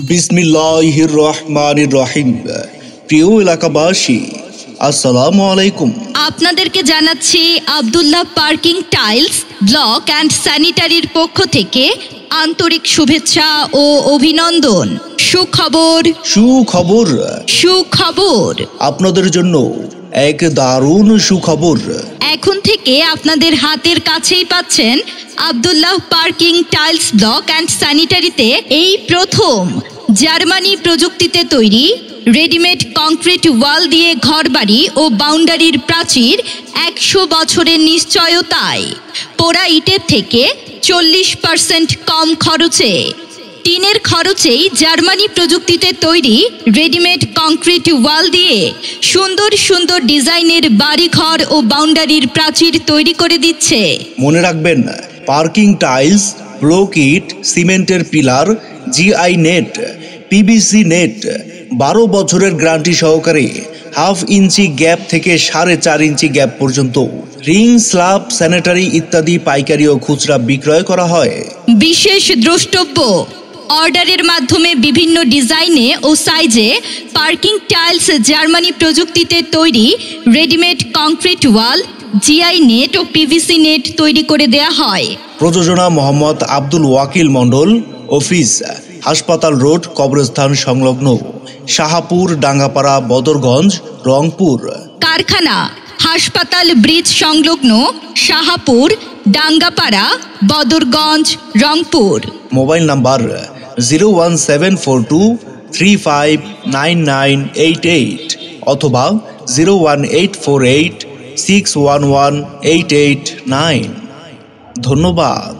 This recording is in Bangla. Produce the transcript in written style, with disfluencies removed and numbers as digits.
বিসমিল্লাহির রহমানির রহিম। প্রিয় এলাকাবাসী, আসসালামু আলাইকুম। আপনাদেরকে জানাচ্ছি Abdullah parking tiles block and স্যানিটারির পক্ষ থেকে আন্তরিক শুভেচ্ছা ও অভিনন্দন। সুখবর সুখবর সুখবর আপনাদের জন্য এক দারুণ সুখবর। এখন থেকে আপনাদের হাতের কাছেই পাচ্ছেন Abdullah parking tiles block and স্যানিটারিতে এই প্রথম জার্মানি প্রযুক্তিতে তৈরি রেডিমেড কংক্রিট ওয়াল দিয়ে ঘরবাড়ি ও বাউন্ডারির প্রাচীর 100 বছরের নিশ্চয়তায়, পোড়া ইটের থেকে 40% কম খরচে, টিনের খরচেই জার্মানি প্রযুক্তিতে তৈরি রেডিমেড কংক্রিট ওয়াল দিয়ে সুন্দর সুন্দর ডিজাইনের বাড়িঘর ও বাউন্ডারির প্রাচীর তৈরি করে দিচ্ছে। মনে রাখবেন, পার্কিং টাইলস, ব্লক ইট, সিমেন্টের pillar, GI net, PVC net 12 বছরের গ্যারান্টি সহকারে হাফ ইঞ্চি গ্যাপ থেকে 4.5 ইঞ্চি গ্যাপ পর্যন্ত রিং, স্ল্যাব, স্যানিটারি ইত্যাদি পাইকারি ও খুচরা বিক্রয় করা হয়। বিশেষ দ্রষ্টব্য, অর্ডারের মাধ্যমে বিভিন্ন ডিজাইনে ও সাইজে পার্কিং টাইলস জার্মানি প্রযুক্তিতে তৈরি রেডিমেড কংক্রিট ওয়াল, জিআই নেট ও পিভিসি নেট তৈরি করে দেয়া হয়। প্রযোজনা মোহাম্মদ আব্দুল ওয়াকিল মণ্ডল, অফিস হাসপাতাল রোড, কবরস্থান সংলগ্ন, শাহাপুর, ডাঙ্গাপাড়া, বদরগঞ্জ, রংপুর। কারখানা হাসপাতাল ব্রিজ সংলগ্ন, শাহাপুর, ডাঙ্গাপাড়া, বদরগঞ্জ, রংপুর। মোবাইল নাম্বার 01742359988 অথবা 01848611889। ধন্যবাদ।